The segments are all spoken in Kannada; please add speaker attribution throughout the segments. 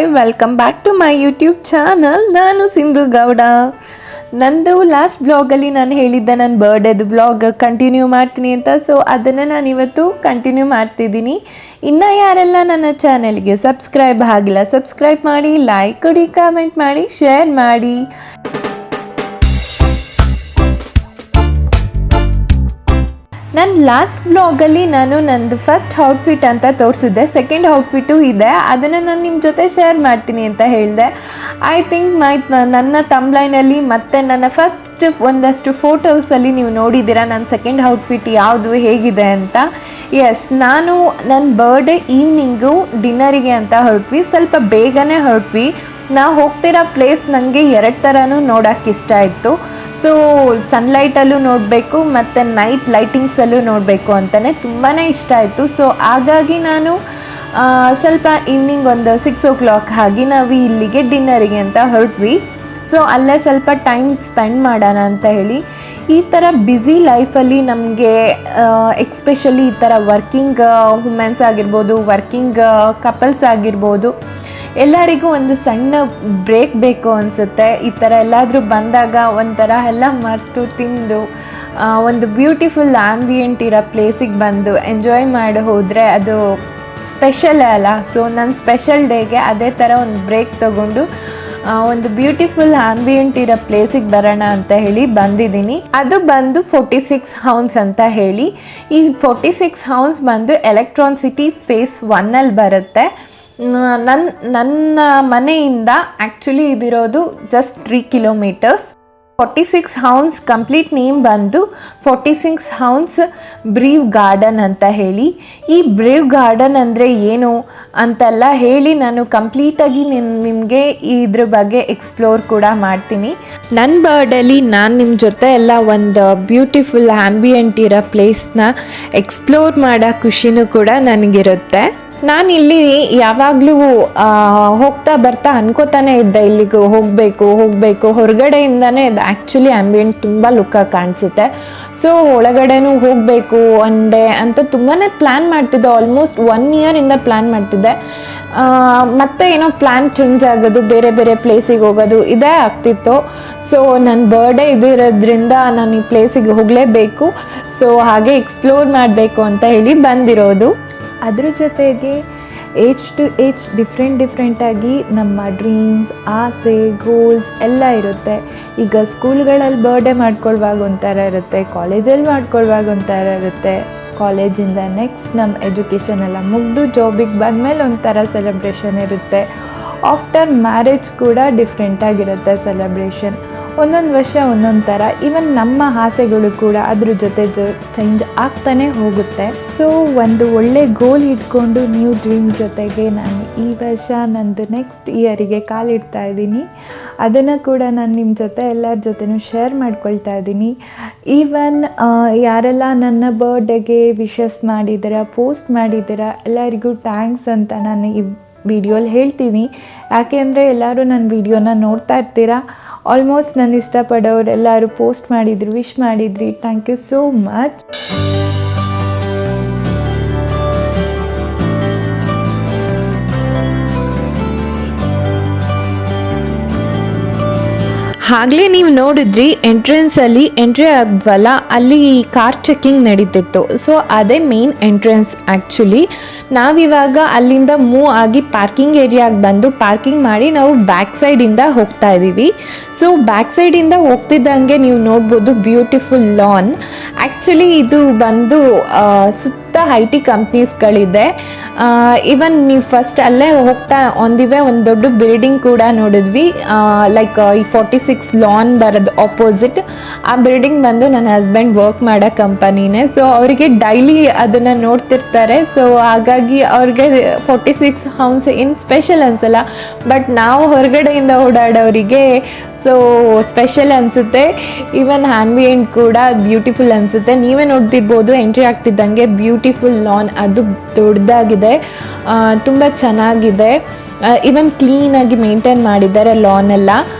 Speaker 1: Hi, welcome back to my YouTube channel. ನಾನು ಸಿಂಧು ಗೌಡ. ನಂದು ಲಾಸ್ಟ್ ಬ್ಲಾಗಲ್ಲಿ ನಾನು ಹೇಳಿದ್ದೆ ನನ್ನ ಬರ್ಡೇದು ಬ್ಲಾಗ್ ಕಂಟಿನ್ಯೂ ಮಾಡ್ತೀನಿ ಅಂತ. ಸೊ ಅದನ್ನು ನಾನು ಇವತ್ತು ಕಂಟಿನ್ಯೂ ಮಾಡ್ತಿದ್ದೀನಿ. ಇನ್ನು ಯಾರೆಲ್ಲ ನನ್ನ ಚಾನೆಲ್ಗೆ ಸಬ್ಸ್ಕ್ರೈಬ್ ಆಗಿಲ್ಲ, ಸಬ್ಸ್ಕ್ರೈಬ್ ಮಾಡಿ, ಲೈಕ್ ಕೊಡಿ, ಕಾಮೆಂಟ್ ಮಾಡಿ, ಶೇರ್ ಮಾಡಿ. ನನ್ನ ಲಾಸ್ಟ್ ಬ್ಲಾಗಲ್ಲಿ ನಾನು ನಂದು ಫಸ್ಟ್ ಔಟ್ಫಿಟ್ ಅಂತ ತೋರಿಸಿದ್ದೆ. ಸೆಕೆಂಡ್ ಔಟ್ಫಿಟ್ಟು ಇದೆ, ಅದನ್ನು ನಾನು ನಿಮ್ಮ ಜೊತೆ ಶೇರ್ ಮಾಡ್ತೀನಿ ಅಂತ ಹೇಳಿದೆ. ಐ ಥಿಂಕ್ ನನ್ನ ತಮ್ಲೈನಲ್ಲಿ ಮತ್ತು ನನ್ನ ಫಸ್ಟ್ ಒಂದಷ್ಟು ಫೋಟೋಸಲ್ಲಿ ನೀವು ನೋಡಿದ್ದೀರಾ ನನ್ನ ಸೆಕೆಂಡ್ ಔಟ್ಫಿಟ್ ಯಾವುದು ಹೇಗಿದೆ ಅಂತ. ಎಸ್, ನಾನು ನನ್ನ ಬರ್ಡೇ ಈವ್ನಿಂಗು ಡಿನ್ನರಿಗೆ ಅಂತ ಹೊರಟ್ವಿ. ಸ್ವಲ್ಪ ಬೇಗನೆ ಹೊರಟ್ವಿ. ನಾವು ಹೋಗ್ತಿರೋ ಪ್ಲೇಸ್ ನನಗೆ ಎರಡು ಥರನೂ ನೋಡೋಕ್ಕೆ ಇಷ್ಟ ಇತ್ತು. ಸೊ ಸನ್ಲೈಟಲ್ಲೂ ನೋಡಬೇಕು ಮತ್ತು ನೈಟ್ ಲೈಟಿಂಗ್ಸಲ್ಲೂ ನೋಡಬೇಕು ಅಂತಲೇ ತುಂಬಾ ಇಷ್ಟ ಆಯಿತು. ಸೊ ಹಾಗಾಗಿ ನಾನು ಸ್ವಲ್ಪ ಈವ್ನಿಂಗ್ ಒಂದು 6 o'clock ಹಾಗೆ ನಾವು ಇಲ್ಲಿಗೆ ಡಿನ್ನರಿಗೆ ಅಂತ ಹೊರಟ್ವಿ. ಸೊ ಅಲ್ಲೇ ಸ್ವಲ್ಪ ಟೈಮ್ ಸ್ಪೆಂಡ್ ಮಾಡೋಣ ಅಂತ ಹೇಳಿ. ಈ ಥರ ಬ್ಯುಸಿ ಲೈಫಲ್ಲಿ ನಮಗೆ ಎಕ್ಸ್ಪೆಷಲಿ ಈ ಥರ ವರ್ಕಿಂಗ್ ವುಮೆನ್ಸ್ ಆಗಿರ್ಬೋದು, ವರ್ಕಿಂಗ್ ಕಪಲ್ಸ್ ಆಗಿರ್ಬೋದು, ಎಲ್ಲರಿಗೂ ಒಂದು ಸಣ್ಣ ಬ್ರೇಕ್ ಬೇಕು ಅನಿಸುತ್ತೆ. ಈ ಥರ ಎಲ್ಲಾದರೂ ಬಂದಾಗ ಒಂಥರ ಎಲ್ಲ ಮರೆತು ತಿಂದು ಒಂದು ಬ್ಯೂಟಿಫುಲ್ ಆ್ಯಂಬಿಯೆಂಟ್ ಇರೋ ಪ್ಲೇಸಿಗೆ ಬಂದು ಎಂಜಾಯ್ ಮಾಡಿ ಹೋದರೆ ಅದು ಸ್ಪೆಷಲ್ ಅಲ್ಲ. ಸೊ ನನ್ನ ಸ್ಪೆಷಲ್ ಡೇಗೆ ಅದೇ ಥರ ಒಂದು ಬ್ರೇಕ್ ತೊಗೊಂಡು ಒಂದು ಬ್ಯೂಟಿಫುಲ್ ಆ್ಯಂಬಿಯೆಂಟ್ ಇರೋ ಪ್ಲೇಸಿಗೆ ಬರೋಣ ಅಂತ ಹೇಳಿ ಬಂದಿದ್ದೀನಿ. ಅದು ಬಂದು 46 ಹೌನ್ಸ್ ಅಂತ ಹೇಳಿ. ಈ 46 ಹೌನ್ಸ್ ಬಂದು ಎಲೆಕ್ಟ್ರಾನ್ ಸಿಟಿ ಫೇಸ್ 1 ಬರುತ್ತೆ. ನನ್ನ ಮನೆಯಿಂದ ಆ್ಯಕ್ಚುಲಿ ಇದಿರೋದು ಜಸ್ಟ್ 3 kilometers. 46 ಹೌನ್ಸ್ ಕಂಪ್ಲೀಟ್ ನೇಮ್ ಬಂದು 46 ಹೌನ್ಸ್ ಬ್ರೀವ್ ಗಾರ್ಡನ್ ಅಂತ ಹೇಳಿ. ಈ ಬ್ರೀವ್ ಗಾರ್ಡನ್ ಅಂದರೆ ಏನು ಅಂತೆಲ್ಲ ಹೇಳಿ ನಾನು ಕಂಪ್ಲೀಟಾಗಿ ನಿಮಗೆ ಇದ್ರ ಬಗ್ಗೆ ಎಕ್ಸ್ಪ್ಲೋರ್ ಕೂಡ ಮಾಡ್ತೀನಿ. ನನ್ನ ಬರ್ಡೇಲಿ ನಾನು ನಿಮ್ಮ ಜೊತೆ ಎಲ್ಲ ಒಂದು ಬ್ಯೂಟಿಫುಲ್ ಆ್ಯಂಬಿಯೆಂಟ್ ಇರೋ ಪ್ಲೇಸ್ನ ಎಕ್ಸ್ಪ್ಲೋರ್ ಮಾಡೋ ಖುಷಿನೂ ಕೂಡ ನನಗಿರುತ್ತೆ. ನಾನಿಲ್ಲಿ ಯಾವಾಗಲೂ ಹೋಗ್ತಾ ಬರ್ತಾ ಅನ್ಕೋತಾನೆ ಇದ್ದೆ ಇಲ್ಲಿಗೆ ಹೋಗಬೇಕು ಹೊರಗಡೆಯಿಂದನೇ ಇದು ಆ್ಯಕ್ಚುಲಿ ಆ್ಯಂಬಿಯೆಂಟ್ ತುಂಬ ಲುಕ್ಕಾಗಿ ಕಾಣಿಸುತ್ತೆ. ಸೊ ಒಳಗಡೆನೂ ಹೋಗಬೇಕು ಒನ್ ಡೇ ಅಂತ ತುಂಬಾ ಪ್ಲ್ಯಾನ್ ಮಾಡ್ತಿದ್ದೆ. ಆಲ್ಮೋಸ್ಟ್ 1 year ಪ್ಲ್ಯಾನ್ ಮಾಡ್ತಿದ್ದೆ. ಮತ್ತೆ ಏನೋ ಪ್ಲ್ಯಾನ್ ಚೇಂಜ್ ಆಗೋದು, ಬೇರೆ ಬೇರೆ ಪ್ಲೇಸಿಗೆ ಹೋಗೋದು ಇದೇ ಆಗ್ತಿತ್ತು. ಸೊ ನನ್ನ ಬರ್ಡೇ ಇದು ಇರೋದ್ರಿಂದ ನಾನು ಈ ಪ್ಲೇಸಿಗೆ ಹೋಗಲೇಬೇಕು. ಸೊ ಹಾಗೆ ಎಕ್ಸ್ಪ್ಲೋರ್ ಮಾಡಬೇಕು ಅಂತ ಹೇಳಿ ಬಂದಿರೋದು. ಅದ್ರ ಜೊತೆಗೆ ಏಜ್ ಟು ಏಜ್ ಡಿಫ್ರೆಂಟಾಗಿ ನಮ್ಮ ಡ್ರೀಮ್ಸ್, ಆಸೆ, ಗೋಲ್ಸ್ ಎಲ್ಲ ಇರುತ್ತೆ. ಈಗ ಸ್ಕೂಲ್ಗಳಲ್ಲಿ ಬರ್ಡೇ ಮಾಡ್ಕೊಳ್ಳುವಾಗ ಒಂಥರ ಇರುತ್ತೆ, ಕಾಲೇಜಲ್ಲಿ ಮಾಡ್ಕೊಳ್ಳುವಾಗ ಒಂಥರ ಇರುತ್ತೆ. ಕಾಲೇಜಿಂದ ನೆಕ್ಸ್ಟ್ ನಮ್ಮ ಎಜುಕೇಷನ್ ಎಲ್ಲ ಮುಗಿದು ಜಾಬಿಗೆ ಬಂದಮೇಲೆ ಒಂಥರ ಸೆಲೆಬ್ರೇಷನ್ ಇರುತ್ತೆ. ಆಫ್ಟರ್ ಮ್ಯಾರೇಜ್ ಕೂಡ ಡಿಫ್ರೆಂಟಾಗಿರುತ್ತೆ ಸೆಲೆಬ್ರೇಷನ್. ಒಂದೊಂದು ವರ್ಷ ಒಂದೊಂದು ಥರ. ಈವನ್ ನಮ್ಮ ಆಸೆಗಳು ಕೂಡ ಅದ್ರ ಜೊತೆ ಚೇಂಜ್ ಆಗ್ತಾನೆ ಹೋಗುತ್ತೆ. ಸೊ ಒಂದು ಒಳ್ಳೆ ಗೋಲ್ ಇಟ್ಕೊಂಡು ನ್ಯೂ ಡ್ರೀಮ್ ಜೊತೆಗೆ ನಾನು ಈ ವರ್ಷ ನಂದು ನೆಕ್ಸ್ಟ್ ಇಯರಿಗೆ ಕಾಲಿಡ್ತಾ ಇದ್ದೀನಿ. ಅದನ್ನು ಕೂಡ ನಾನು ನಿಮ್ಮ ಜೊತೆ ಎಲ್ಲರ ಜೊತೆನೂ ಶೇರ್ ಮಾಡ್ಕೊಳ್ತಾ ಇದ್ದೀನಿ. ಈವನ್ ಯಾರೆಲ್ಲ ನನ್ನ ಬರ್ಡೇಗೆ ವಿಶಸ್ ಮಾಡಿದ್ದೀರಾ, ಪೋಸ್ಟ್ ಮಾಡಿದ್ದೀರಾ, ಎಲ್ಲರಿಗೂ ಥ್ಯಾಂಕ್ಸ್ ಅಂತ ನಾನು ಈ ವಿಡಿಯೋಲಿ ಹೇಳ್ತೀನಿ. ಯಾಕೆ ಅಂದರೆ ಎಲ್ಲರೂ ನನ್ನ ವಿಡಿಯೋನ ನೋಡ್ತಾ ಇರ್ತೀರಾ. ಆಲ್ಮೋಸ್ಟ್ ನಾನು ಇಷ್ಟಪಡೋರು ಎಲ್ಲರೂ ಪೋಸ್ಟ್ ಮಾಡಿದ್ರು, ವಿಶ್ ಮಾಡಿದ್ರಿ. Thank you so much. ಆಗಲೇ ನೀವು ನೋಡಿದ್ರಿ ಎಂಟ್ರೆನ್ಸಲ್ಲಿ ಎಂಟ್ರಿ ಆದ್ವಲ್ಲ, ಅಲ್ಲಿ ಕಾರ್ ಚೆಕ್ಕಿಂಗ್ ನಡೀತಿತ್ತು. ಸೊ ಅದೇ ಮೇನ್ ಎಂಟ್ರೆನ್ಸ್. ಆ್ಯಕ್ಚುಲಿ ನಾವಿವಾಗ ಅಲ್ಲಿಂದ ಮೂವ್ ಆಗಿ ಪಾರ್ಕಿಂಗ್ ಏರಿಯಾಗೆ ಬಂದು ಪಾರ್ಕಿಂಗ್ ಮಾಡಿ ನಾವು ಬ್ಯಾಕ್ ಸೈಡಿಂದ ಹೋಗ್ತಾ ಇದ್ದೀವಿ. ಸೊ ಬ್ಯಾಕ್ ಸೈಡಿಂದ ಹೋಗ್ತಿದ್ದಂಗೆ ನೀವು ನೋಡ್ಬೋದು ಬ್ಯೂಟಿಫುಲ್ ಲಾನ್. ಆ್ಯಕ್ಚುಲಿ ಇದು ಬಂದು ಸುತ್ತ IT ಕಂಪ್ನೀಸ್ಗಳಿದೆ. ಈವನ್ ನೀವು ಫಸ್ಟ್ ಅಲ್ಲೇ ಹೋಗ್ತಾ ಒಂದಿವೆ ಒಂದು ದೊಡ್ಡ ಬಿಲ್ಡಿಂಗ್ ಕೂಡ ನೋಡಿದ್ವಿ. ಲೈಕ್ ಈ 46 ಲಾನ್ ಬರೋದು ಆಪೋಸಿಟ್ ಆ ಬಿಲ್ಡಿಂಗ್ ಬಂದು ನನ್ನ ಹಸ್ಬೆಂಡ್ ವರ್ಕ್ ಮಾಡೋ ಕಂಪನಿನೇ. ಸೊ ಅವರಿಗೆ ಡೈಲಿ ಅದನ್ನು ನೋಡ್ತಿರ್ತಾರೆ. ಸೊ ಹಾಗಾಗಿ ಅವ್ರಿಗೆ 46 ಹೌನ್ಸ್ ಏನು ಸ್ಪೆಷಲ್ ಅನಿಸಲ್ಲ. ಬಟ್ ನಾವು ಹೊರಗಡೆಯಿಂದ ಓಡಾಡೋರಿಗೆ ಸೊ ಸ್ಪೆಷಲ್ ಅನಿಸುತ್ತೆ. ಈವನ್ ಆ್ಯಂಬಿಯೆಂಟ್ ಕೂಡ ಬ್ಯೂಟಿಫುಲ್ ಅನಿಸುತ್ತೆ. ನೀವೇ ನೋಡ್ತಿರ್ಬೋದು ಎಂಟ್ರಿ ಆಗ್ತಿದ್ದಂಗೆ ಬ್ಯೂಟಿಫುಲ್ ಲಾನ್, ಅದು ದೊಡ್ಡದಾಗಿದೆ, ತುಂಬ ಚೆನ್ನಾಗಿದೆ. ಈವನ್ ಕ್ಲೀನಾಗಿ ಮೇಂಟೈನ್ ಮಾಡಿದ್ದಾರೆ ಲಾನ್ ಎಲ್ಲ.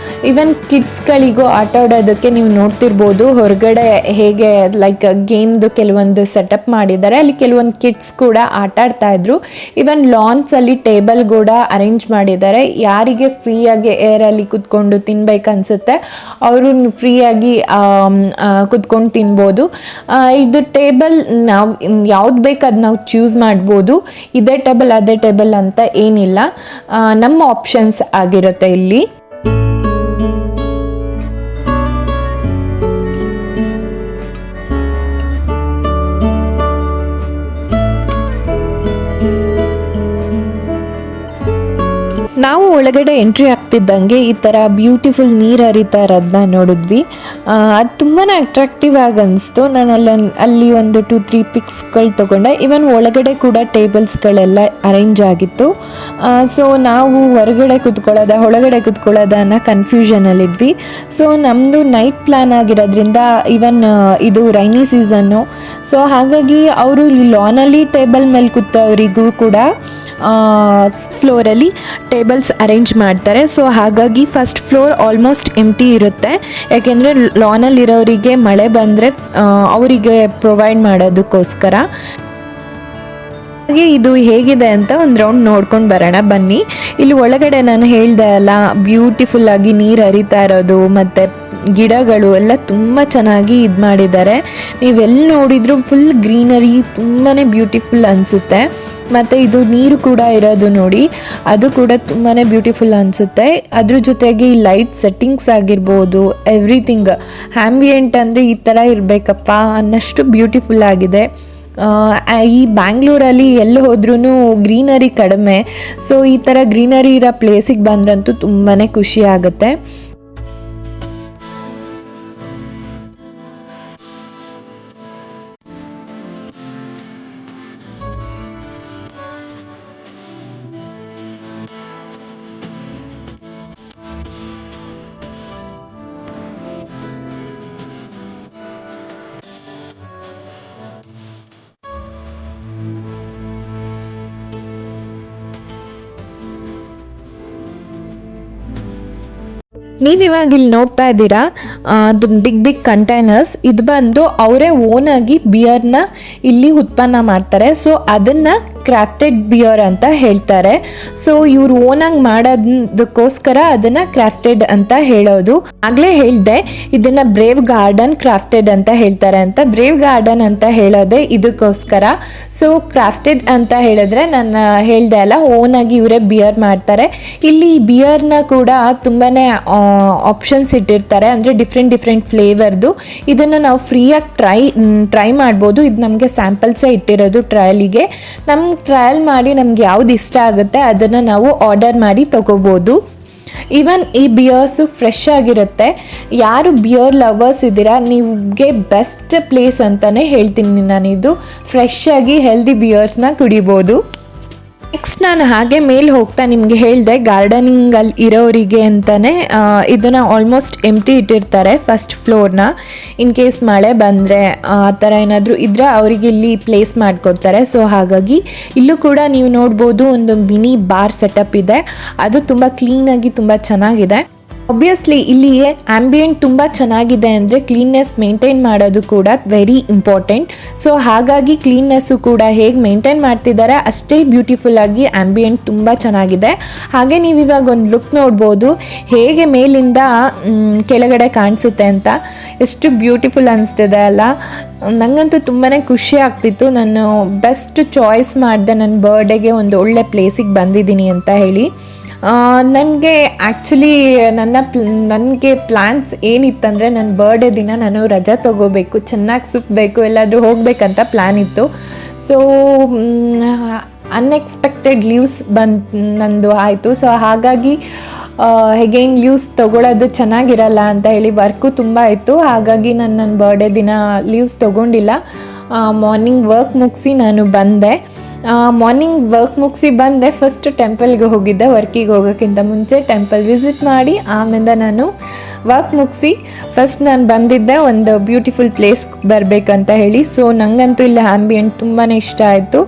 Speaker 1: ಈವನ್ ಕಿಡ್ಸ್ಗಳಿಗೂ ಆಟ ಆಡೋದಕ್ಕೆ ನೀವು ನೋಡ್ತಿರ್ಬೋದು ಹೊರಗಡೆ ಹೇಗೆ ಲೈಕ್ ಗೇಮ್ದು ಕೆಲವೊಂದು ಸೆಟಪ್ ಮಾಡಿದ್ದಾರೆ, ಅಲ್ಲಿ ಕೆಲವೊಂದು ಕಿಡ್ಸ್ ಕೂಡ ಆಟ ಆಡ್ತಾ ಇದ್ರು. ಈವನ್ ಲಾನ್ಸಲ್ಲಿ ಟೇಬಲ್ ಕೂಡ ಅರೇಂಜ್ ಮಾಡಿದ್ದಾರೆ. ಯಾರಿಗೆ ಫ್ರೀಯಾಗಿ ಏರಲ್ಲಿ ಕುತ್ಕೊಂಡು ತಿನ್ಬೇಕನ್ಸುತ್ತೆ ಅವರು ಫ್ರೀಯಾಗಿ ಕುತ್ಕೊಂಡು ತಿನ್ಬೋದು. ಇದು ಟೇಬಲ್ ನಾವು ಯಾವ್ದು ಬೇಕು ಅದು ನಾವು ಚೂಸ್ ಮಾಡ್ಬೋದು. ಇದೇ ಟೇಬಲ್ ಅದೇ ಟೇಬಲ್ ಅಂತ ಏನಿಲ್ಲ, ನಮ್ಮ ಆಪ್ಷನ್ಸ್ ಆಗಿರುತ್ತೆ ಇಲ್ಲಿ. ನಾವು ಒಳಗಡೆ ಎಂಟ್ರಿ ಆಗ್ತಿದ್ದಂಗೆ ಈ ಥರ ಬ್ಯೂಟಿಫುಲ್ ನೀರು ಹರಿತಾ ಇರೋದನ್ನ ನೋಡಿದ್ವಿ. ಅದು ತುಂಬಾ ಅಟ್ರಾಕ್ಟಿವ್ ಆಗಿ ಅನಿಸ್ತು. ನಾನು ಅಲ್ಲಿ ಒಂದು 2-3 ಪಿಕ್ಸ್ಗಳು ತೊಗೊಂಡೆ. ಇವನ್ ಒಳಗಡೆ ಕೂಡ ಟೇಬಲ್ಸ್ಗಳೆಲ್ಲ ಅರೇಂಜ್ ಆಗಿತ್ತು. ಸೊ ನಾವು ಹೊರಗಡೆ ಒಳಗಡೆ ಕುತ್ಕೊಳ್ಳೋದನ್ನ ಕನ್ಫ್ಯೂಷನಲ್ಲಿದ್ವಿ. ಸೊ ನಮ್ಮದು ನೈಟ್ ಪ್ಲ್ಯಾನ್ ಆಗಿರೋದ್ರಿಂದ ಇವನ್ ಇದು ರೈನಿ ಸೀಸನ್ನು, ಸೊ ಹಾಗಾಗಿ ಅವರು ಈ ಲಾನಲ್ಲಿ ಟೇಬಲ್ ಮೇಲೆ ಕೂತವರಿಗೂ ಕೂಡ ಫ್ಲೋರಲ್ಲಿ ಟೇಬಲ್ಸ್ ಅರೇಂಜ್ ಮಾಡ್ತಾರೆ. ಸೊ ಹಾಗಾಗಿ ಫಸ್ಟ್ ಫ್ಲೋರ್ ಆಲ್ಮೋಸ್ಟ್ ಎಂಟಿ ಇರುತ್ತೆ, ಯಾಕೆಂದರೆ ಲಾನಲ್ಲಿರೋರಿಗೆ ಮಳೆ ಬಂದರೆ ಅವರಿಗೆ ಪ್ರೊವೈಡ್ ಮಾಡೋದಕ್ಕೋಸ್ಕರ. ಹಾಗೆ ಇದು ಹೇಗಿದೆ ಅಂತ ಒಂದು ರೌಂಡ್ ನೋಡ್ಕೊಂಡು ಬರೋಣ ಬನ್ನಿ. ಇಲ್ಲಿ ಒಳಗಡೆ ನಾನು ಹೇಳ್ದೆ ಅಲ್ಲ, ಬ್ಯೂಟಿಫುಲ್ ಆಗಿ ನೀರು ಹರಿತಾ ಇರೋದು ಮತ್ತು ಗಿಡಗಳು ಎಲ್ಲ ತುಂಬ ಚೆನ್ನಾಗಿ ಇದು ಮಾಡಿದ್ದಾರೆ. ನೀವೆಲ್ಲಿ ನೋಡಿದ್ರು ಫುಲ್ ಗ್ರೀನರಿ, ತುಂಬಾ ಬ್ಯೂಟಿಫುಲ್ ಅನಿಸುತ್ತೆ. ಮತ್ತು ಇದು ನೀರು ಕೂಡ ಇರೋದು ನೋಡಿ, ಅದು ಕೂಡ ತುಂಬಾ ಬ್ಯೂಟಿಫುಲ್ ಅನಿಸುತ್ತೆ. ಅದ್ರ ಜೊತೆಗೆ ಈ ಲೈಟ್ ಸೆಟ್ಟಿಂಗ್ಸ್ ಆಗಿರ್ಬೋದು, ಎವ್ರಿಥಿಂಗ್ ಆ್ಯಂಬಿಯೆಂಟ್ ಅಂದರೆ ಈ ಥರ ಇರಬೇಕಪ್ಪ ಅನ್ನಷ್ಟು ಬ್ಯೂಟಿಫುಲ್ ಆಗಿದೆ. ಈ ಬ್ಯಾಂಗ್ಳೂರಲ್ಲಿ ಎಲ್ಲಿ ಹೋದ್ರೂ ಗ್ರೀನರಿ ಕಡಿಮೆ. ಸೊ ಈ ಥರ ಗ್ರೀನರಿ ಇರೋ ಪ್ಲೇಸಿಗೆ ಬಂದ್ರಂತೂ ತುಂಬಾ ಖುಷಿ ಆಗುತ್ತೆ. ನೀವಿವಾಗ ಇಲ್ಲಿ ನೋಡ್ತಾ ಇದ್ದೀರಾ ಅದು ಬಿಗ್ ಕಂಟೈನರ್ಸ್. ಇದು ಬಂದು ಅವರೇ ಓನಾಗಿ ಬಿಯರ್ನ ಇಲ್ಲಿ ಉತ್ಪನ್ನ ಮಾಡ್ತಾರೆ. ಸೊ ಅದನ್ನು ಕ್ರಾಫ್ಟೆಡ್ ಬಿಯರ್ ಅಂತ ಹೇಳ್ತಾರೆ. ಸೊ ಇವ್ರು ಓನಾಗಿ ಮಾಡೋದಕ್ಕೋಸ್ಕರ ಅದನ್ನು ಕ್ರಾಫ್ಟೆಡ್ ಅಂತ ಹೇಳೋದು. ಆಗಲೇ ಹೇಳಿದೆ ಇದನ್ನು ಬ್ರೇವ್ ಗಾರ್ಡನ್ ಕ್ರಾಫ್ಟೆಡ್ ಅಂತ ಹೇಳ್ತಾರೆ ಅಂತ. ಬ್ರೇವ್ ಗಾರ್ಡನ್ ಅಂತ ಹೇಳೋದೆ ಇದಕ್ಕೋಸ್ಕರ. ಸೊ ಕ್ರಾಫ್ಟೆಡ್ ಅಂತ ಹೇಳಿದ್ರೆ ನಾನು ಹೇಳ್ದೆ ಅಲ್ಲ, ಓನಾಗಿ ಇವರೇ ಬಿಯರ್ ಮಾಡ್ತಾರೆ. ಇಲ್ಲಿ ಬಿಯರ್ನ ಕೂಡ ತುಂಬಾ ಆಪ್ಷನ್ಸ್ ಇಟ್ಟಿರ್ತಾರೆ, ಅಂದರೆ ಡಿಫ್ರೆಂಟ್ ಫ್ಲೇವರ್ದು. ಇದನ್ನು ನಾವು ಫ್ರೀಯಾಗಿ ಟ್ರೈ ಮಾಡ್ಬೋದು. ಇದು ನಮಗೆ ಸ್ಯಾಂಪಲ್ಸೇ ಇಟ್ಟಿರೋದು ಟ್ರಯಲಿಗೆ. ನಮ್ಮ ಟ್ರಯಲ್ ಮಾಡಿ ನಮ್ಗೆ ಯಾವ್ದು ಇಷ್ಟ ಆಗುತ್ತೆ ಅದನ್ನು ನಾವು ಆರ್ಡರ್ ಮಾಡಿ ತಗೋಬೋದು. ಈವನ್ ಈ ಬಿಯರ್ಸು ಫ್ರೆಶ್ ಆಗಿರುತ್ತೆ. ಯಾರು ಬಿಯರ್ ಲವರ್ಸ್ ಇದ್ದೀರಾ ನಿಮಗೆ ಬೆಸ್ಟ್ ಪ್ಲೇಸ್ ಅಂತಲೇ ಹೇಳ್ತೀನಿ ನಾನು. ಇದು ಫ್ರೆಶ್ ಆಗಿ ಹೆಲ್ದಿ ಬಿಯರ್ಸ್ನ ಕುಡಿಬೋದು. ನೆಕ್ಸ್ಟ್ ನಾನು ಹಾಗೆ ಮೇಲೆ ಹೋಗ್ತಾ ನಿಮಗೆ ಹೇಳಿದೆ ಗಾರ್ಡನಿಂಗಲ್ಲಿ ಇರೋರಿಗೆ ಅಂತಲೇ ಇದನ್ನು ಆಲ್ಮೋಸ್ಟ್ ಎಂಟಿ ಇಟ್ಟಿರ್ತಾರೆ ಫಸ್ಟ್ ಫ್ಲೋರ್ನ. ಇನ್ ಕೇಸ್ ಮಳೆ ಬಂದರೆ ಆ ಥರ ಏನಾದರೂ ಇದ್ದರೆ ಅವರಿಗೆ ಇಲ್ಲಿ ಪ್ಲೇಸ್ ಮಾಡಿಕೊಡ್ತಾರೆ. ಸೊ ಹಾಗಾಗಿ ಇಲ್ಲೂ ಕೂಡ ನೀವು ನೋಡ್ಬೋದು ಒಂದು ಮಿನಿ ಬಾರ್ ಸೆಟಪ್ ಇದೆ. ಅದು ತುಂಬ ಕ್ಲೀನಾಗಿ ತುಂಬ ಚೆನ್ನಾಗಿದೆ. ಒಬ್ವಿಯಸ್ಲಿ ಇಲ್ಲಿ ಆ್ಯಂಬಿಯೆಂಟ್ ತುಂಬ ಚೆನ್ನಾಗಿದೆ ಅಂದರೆ ಕ್ಲೀನ್ನೆಸ್ ಮೇಂಟೈನ್ ಮಾಡೋದು ಕೂಡ ವೆರಿ ಇಂಪಾರ್ಟೆಂಟ್. ಸೊ ಹಾಗಾಗಿ ಕ್ಲೀನ್ನೆಸ್ಸು ಕೂಡ ಹೇಗೆ ಮೇಂಟೈನ್ ಮಾಡ್ತಿದ್ದಾರೆ ಅಷ್ಟೇ ಬ್ಯೂಟಿಫುಲ್ ಆಗಿ ಆ್ಯಂಬಿಯೆಂಟ್ ತುಂಬ ಚೆನ್ನಾಗಿದೆ. ಹಾಗೆ ನೀವು ಇವಾಗ ಒಂದು ಲುಕ್ ನೋಡ್ಬೋದು ಹೇಗೆ ಮೇಲಿಂದ ಕೆಳಗಡೆ ಕಾಣಿಸುತ್ತೆ ಅಂತ. ಎಷ್ಟು ಬ್ಯೂಟಿಫುಲ್ ಅನಿಸ್ತಿದೆ ಅಲ್ಲ. ನನಗಂತೂ ತುಂಬಾ ಖುಷಿ ಆಗ್ತಿತ್ತು. ನಾನು ಬೆಸ್ಟ್ ಚಾಯ್ಸ್ ಮಾಡಿದೆ ನನ್ನ ಬರ್ಡೇಗೆ ಒಂದು ಒಳ್ಳೆ ಪ್ಲೇಸಿಗೆ ಬಂದಿದ್ದೀನಿ ಅಂತ ಹೇಳಿ. ನನಗೆ ಆ್ಯಕ್ಚುಲಿ ನನಗೆ ಪ್ಲ್ಯಾನ್ಸ್ ಏನಿತ್ತಂದರೆ ನನ್ನ ಬರ್ಡೇ ದಿನ ನಾನು ರಜಾ ತೊಗೋಬೇಕು, ಚೆನ್ನಾಗಿ ಸುತ್ತಬೇಕು, ಎಲ್ಲಾದರೂ ಹೋಗಬೇಕಂತ ಪ್ಲ್ಯಾನ್ ಇತ್ತು. ಸೊ ಅನ್ಎಕ್ಸ್ಪೆಕ್ಟೆಡ್ ಲೀವ್ಸ್ ನಂದು ಆಯಿತು. ಸೊ ಹಾಗಾಗಿ ಹೇಗೇನು ಲೀವ್ಸ್ ತೊಗೊಳೋದು ಚೆನ್ನಾಗಿರಲ್ಲ ಅಂತ ಹೇಳಿ ವರ್ಕು ತುಂಬ ಇತ್ತು. ಹಾಗಾಗಿ ನಾನು ನನ್ನ ಬರ್ಡೇ ದಿನ ಲೀವ್ಸ್ ತೊಗೊಂಡಿಲ್ಲ. ಮಾರ್ನಿಂಗ್ ವರ್ಕ್ ಮುಗಿಸಿ ನಾನು ಬಂದೆ. ಮಾರ್ನಿಂಗ್ ವರ್ಕ್ ಮುಗಿಸಿ ಬಂದೆ. ಫಸ್ಟ್ ಟೆಂಪಲ್ಗೆ ಹೋಗಿದ್ದೆ. ವರ್ಕಿಗೆ ಹೋಗೋಕ್ಕಿಂತ ಮುಂಚೆ ಟೆಂಪಲ್ ವಿಸಿಟ್ ಮಾಡಿ ಆಮೇಲೆ ನಾನು ವರ್ಕ್ ಮುಗಿಸಿ ಫಸ್ಟ್ ನಾನು ಬಂದಿದ್ದೆ ಒಂದು ಬ್ಯೂಟಿಫುಲ್ ಪ್ಲೇಸ್ ಬರಬೇಕಂತ ಹೇಳಿ. ಸೊ ನನಗಂತೂ ಇಲ್ಲಿ ಆ್ಯಂಬಿಯೆಂಟ್ ತುಂಬಾ ಇಷ್ಟ ಆಯಿತು.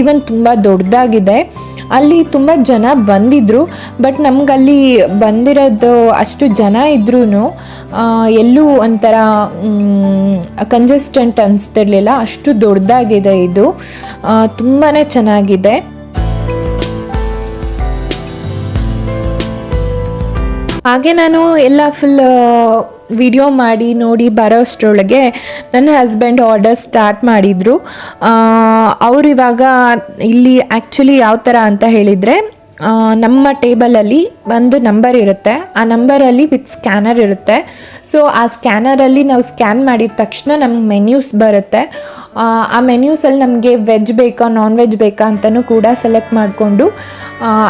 Speaker 1: ಈವನ್ ತುಂಬ ದೊಡ್ಡದಾಗಿದೆ. ಅಲ್ಲಿ ತುಂಬ ಜನ ಬಂದಿದ್ದರು, ಬಟ್ ನಮಗಲ್ಲಿ ಬಂದಿರೋದು ಅಷ್ಟು ಜನ ಇದ್ರೂ ಎಲ್ಲೂ ಒಂಥರ ಕಂಜೆಸ್ಟೆಂಟ್ ಅನಿಸ್ತಿರ್ಲಿಲ್ಲ. ಅಷ್ಟು ದೊಡ್ಡದಾಗಿದೆ ಇದು, ತುಂಬಾ ಚೆನ್ನಾಗಿದೆ. ಹಾಗೆ ನಾನು ಎಲ್ಲ ಫುಲ್ ವಿಡಿಯೋ ಮಾಡಿ ನೋಡಿ ಬರೋ ಅಷ್ಟರೊಳಗೆ ನನ್ನ ಹಸ್ಬೆಂಡ್ ಆರ್ಡರ್ ಸ್ಟಾರ್ಟ್ ಮಾಡಿದರು. ಅವರು ಇವಾಗ ಇಲ್ಲಿ ಆ್ಯಕ್ಚುಲಿ ಯಾವ ಥರ ಅಂತ ಹೇಳಿದರೆ, ನಮ್ಮ ಟೇಬಲಲ್ಲಿ ಒಂದು ನಂಬರ್ ಇರುತ್ತೆ, ಆ ನಂಬರಲ್ಲಿ ವಿತ್ ಸ್ಕ್ಯಾನರ್ ಇರುತ್ತೆ. ಸೊ ಆ ಸ್ಕ್ಯಾನರಲ್ಲಿ ನಾವು ಸ್ಕ್ಯಾನ್ ಮಾಡಿದ ತಕ್ಷಣ ನಮ್ಗೆ ಮೆನ್ಯೂಸ್ ಬರುತ್ತೆ. ಆ ಮೆನ್ಯೂಸಲ್ಲಿ ನಮಗೆ ವೆಜ್ ಬೇಕಾ ನಾನ್ ವೆಜ್ ಬೇಕಾ ಅಂತಲೂ ಕೂಡ ಸೆಲೆಕ್ಟ್ ಮಾಡಿಕೊಂಡು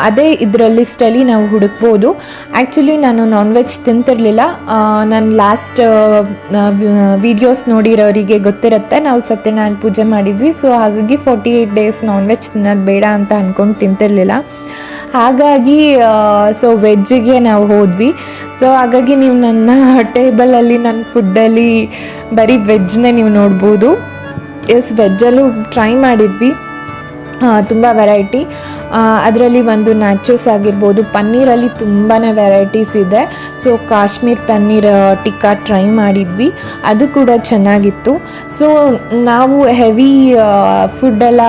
Speaker 1: ಅದೇ ಇದರ ಲಿಸ್ಟಲ್ಲಿ ನಾವು ಹುಡುಕ್ಬೋದು. ಆ್ಯಕ್ಚುಲಿ ನಾನು ನಾನ್ ವೆಜ್ ತಿಂತಿರಲಿಲ್ಲ. ನಾನು ಲಾಸ್ಟ್ ವೀಡಿಯೋಸ್ ನೋಡಿರೋರಿಗೆ ಗೊತ್ತಿರುತ್ತೆ, ನಾವು ಸತ್ಯನಾರಾಯಣ ಪೂಜೆ ಮಾಡಿದ್ವಿ. ಸೊ ಹಾಗಾಗಿ 48 ಡೇಸ್ ನಾನ್ ವೆಜ್ ತಿನ್ನೋದು ಬೇಡ ಅಂತ ಅಂದ್ಕೊಂಡು ತಿಂತಿರಲಿಲ್ಲ. ಹಾಗಾಗಿ ಸೊ ವೆಜ್ಜಿಗೆ ನಾವು ಹೋದ್ವಿ. ಸೊ ಹಾಗಾಗಿ ನೀವು ನನ್ನ ಟೇಬಲಲ್ಲಿ ನನ್ನ ಫುಡ್ಡಲ್ಲಿ ಬರೀ ವೆಜ್ನೇ ನೀವು ನೋಡ್ಬೋದು. ವೆಜ್ಜಲ್ಲೂ ಟ್ರೈ ಮಾಡಿದ್ವಿ, ತುಂಬ ವೆರೈಟಿ. ಅದರಲ್ಲಿ ಒಂದು ನ್ಯಾಚೋಸ್ ಆಗಿರ್ಬೋದು, ಪನ್ನೀರಲ್ಲಿ ತುಂಬಾ ವೆರೈಟೀಸ್ ಇದೆ. ಸೊ ಕಾಶ್ಮೀರ್ ಪನ್ನೀರ್ ಟಿಕ್ಕಾ ಟ್ರೈ ಮಾಡಿದ್ವಿ, ಅದು ಕೂಡ ಚೆನ್ನಾಗಿತ್ತು. ಸೊ ನಾವು ಹೆವಿ ಫುಡ್ಡೆಲ್ಲ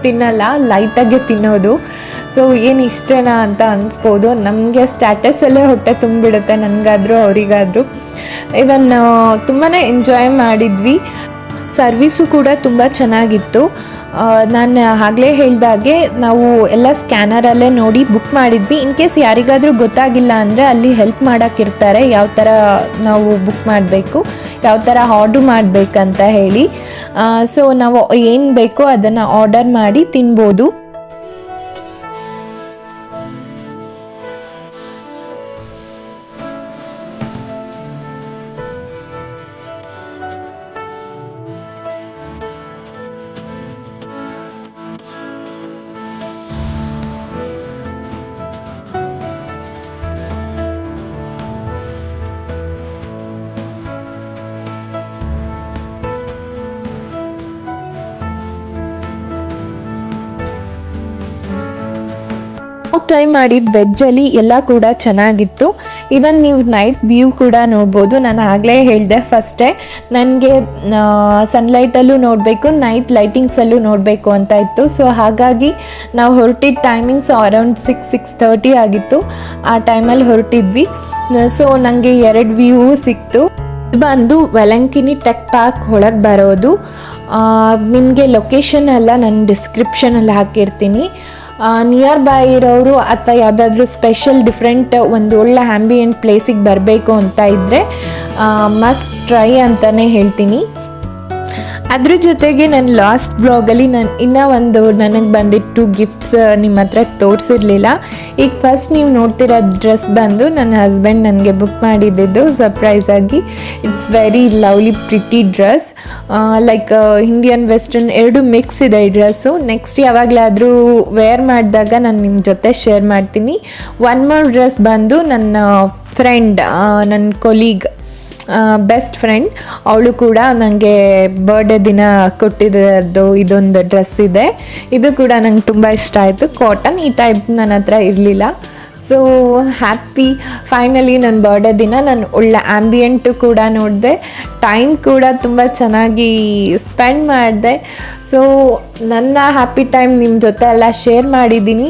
Speaker 1: ತಿನ್ನಲ್ಲ, ಲೈಟಾಗೆ ತಿನ್ನೋದು. ಸೊ ಏನು ಇಷ್ಟೇನಾ ಅಂತ ಅನಿಸ್ಬೋದು. ನಮಗೆ ಸ್ಟ್ಯಾಟಸಲ್ಲೇ ಹೊಟ್ಟೆ ತುಂಬಿಡುತ್ತೆ, ನನಗಾದರೂ ಅವರಿಗಾದರೂ. ಇವನ್ ತುಂಬಾ ಎಂಜಾಯ್ ಮಾಡಿದ್ವಿ. ಸರ್ವಿಸು ಕೂಡ ತುಂಬ ಚೆನ್ನಾಗಿತ್ತು. ನಾನು ಆಗಲೇ ಹೇಳಿದಾಗೆ ನಾವು ಎಲ್ಲ ಸ್ಕ್ಯಾನರಲ್ಲೇ ನೋಡಿ ಬುಕ್ ಮಾಡಿದ್ವಿ. ಇನ್ ಕೇಸ್ ಯಾರಿಗಾದರೂ ಗೊತ್ತಾಗಿಲ್ಲ ಅಂದರೆ ಅಲ್ಲಿ ಹೆಲ್ಪ್ ಮಾಡೋಕ್ಕಿರ್ತಾರೆ, ಯಾವ ಥರ ನಾವು ಬುಕ್ ಮಾಡಬೇಕು, ಯಾವ ಥರ ಆರ್ಡ್ರ್ ಮಾಡಬೇಕಂತ ಹೇಳಿ. ಸೊ ನಾವು ಏನು ಬೇಕೋ ಅದನ್ನು ಆರ್ಡರ್ ಮಾಡಿ ತಿನ್ಬೋದು. ಟ್ರೈ ಮಾಡಿದ ವೆಜ್ಜಲ್ಲಿ ಎಲ್ಲ ಕೂಡ ಚೆನ್ನಾಗಿತ್ತು. ಇವನ್ ನೀವು ನೈಟ್ ವ್ಯೂ ಕೂಡ ನೋಡ್ಬೋದು. ನಾನು ಆಗಲೇ ಹೇಳಿದೆ ಫಸ್ಟೇ, ನನಗೆ ಸನ್ಲೈಟಲ್ಲೂ ನೋಡಬೇಕು, ನೈಟ್ ಲೈಟಿಂಗ್ಸಲ್ಲೂ ನೋಡಬೇಕು ಅಂತ ಇತ್ತು. ಸೊ ಹಾಗಾಗಿ ನಾವು ಹೊರಟಿದ್ದ ಟೈಮಿಂಗ್ಸ್ ಅರೌಂಡ್ 6-6:30 ಆಗಿತ್ತು. ಆ ಟೈಮಲ್ಲಿ ಹೊರಟಿದ್ವಿ. ಸೊ ನನಗೆ 2 ವ್ಯೂ ಸಿಕ್ತು. ಬಂದು ವೆಲಂಕಿನಿ ಟೆಕ್ ಪಾರ್ಕ್ ಒಳಗೆ ಬರೋದು. ನಿಮಗೆ ಲೊಕೇಶನ್ ಎಲ್ಲ ನಾನು ಡಿಸ್ಕ್ರಿಪ್ಷನಲ್ಲಿ ಹಾಕಿರ್ತೀನಿ. ನಿಯರ್ ಬೈ ಇರೋರು ಅಥವಾ ಯಾವುದಾದ್ರೂ ಸ್ಪೆಷಲ್ ಡಿಫ್ರೆಂಟ್ ಒಂದು ಒಳ್ಳೆ ಆ್ಯಂಬಿಯೆಂಟ್ ಪ್ಲೇಸಿಗೆ ಬರಬೇಕು ಅಂತ ಇದ್ದರೆ ಮಸ್ಟ್ ಟ್ರೈ ಅಂತಲೇ ಹೇಳ್ತೀನಿ. ಅದ್ರ ಜೊತೆಗೆ ನನ್ನ ಲಾಸ್ಟ್ ಬ್ಲಾಗಲ್ಲಿ ನಾನು ಇನ್ನೂ ಒಂದು ನನಗೆ ಬಂದಿಟ್ಟು ಗಿಫ್ಟ್ಸ್ ನಿಮ್ಮ ಹತ್ರ ತೋರಿಸಿರಲಿಲ್ಲ. ಈಗ ಫಸ್ಟ್ ನೀವು ನೋಡ್ತಿರೋ ಡ್ರೆಸ್ ಬಂದು ನನ್ನ ಹಸ್ಬೆಂಡ್ ನನಗೆ ಬುಕ್ ಮಾಡಿದ್ದು ಸರ್ಪ್ರೈಸಾಗಿ. It's very lovely pretty dress, like Indian western ಎರಡು ಮಿಕ್ಸ್ ಇದೆ ಈ ಡ್ರೆಸ್ಸು. ನೆಕ್ಸ್ಟ್ ಯಾವಾಗಲಾದರೂ ವೇರ್ ಮಾಡಿದಾಗ ನಾನು ನಿಮ್ಮ ಜೊತೆ ಶೇರ್ ಮಾಡ್ತೀನಿ. ಒನ್ ಮೋರ್ ಡ್ರೆಸ್ ಬಂದು ನನ್ನ ಫ್ರೆಂಡ್, ನನ್ನ ಕೊಲೀಗ್, ಬೆಸ್ಟ್ ಫ್ರೆಂಡ್, ಅವಳು ಕೂಡ ನನಗೆ ಬರ್ಡೇ ದಿನ ಕೊಟ್ಟಿದ್ದು ಇದೊಂದು ಡ್ರೆಸ್ ಇದೆ. ಇದು ಕೂಡ ನಂಗೆ ತುಂಬ ಇಷ್ಟ ಆಯಿತು. ಕಾಟನ್ ಈ ಟೈಪ್ ನನ್ನ ಹತ್ರ ಇರಲಿಲ್ಲ. ಸೊ ಹ್ಯಾಪಿ, ಫೈನಲಿ ನನ್ನ ಬರ್ಡೇ ದಿನ ನಾನು ಒಳ್ಳೆ ಆ್ಯಂಬಿಯೆಂಟು ಕೂಡ ನೋಡಿದೆ, ಟೈಮ್ ಕೂಡ ತುಂಬ ಚೆನ್ನಾಗಿ ಸ್ಪೆಂಡ್ ಮಾಡಿದೆ. ಸೊ ನನ್ನ ಹ್ಯಾಪಿ ಟೈಮ್ ನಿಮ್ಮ ಜೊತೆ ಎಲ್ಲ ಶೇರ್ ಮಾಡಿದ್ದೀನಿ.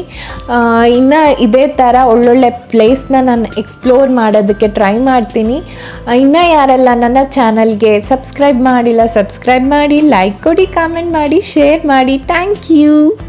Speaker 1: ಇನ್ನು ಇದೇ ಥರ ಒಳ್ಳೊಳ್ಳೆ ಪ್ಲೇಸ್ನ ನಾನು ಎಕ್ಸ್ಪ್ಲೋರ್ ಮಾಡೋದಕ್ಕೆ ಟ್ರೈ ಮಾಡ್ತೀನಿ. ಇನ್ನು ಯಾರೆಲ್ಲ ನನ್ನ ಚಾನಲ್ಗೆ ಸಬ್ಸ್ಕ್ರೈಬ್ ಮಾಡಿಲ್ಲ, ಸಬ್ಸ್ಕ್ರೈಬ್ ಮಾಡಿ, ಲೈಕ್ ಕೊಡಿ, ಕಾಮೆಂಟ್ ಮಾಡಿ, ಶೇರ್ ಮಾಡಿ. Thank you.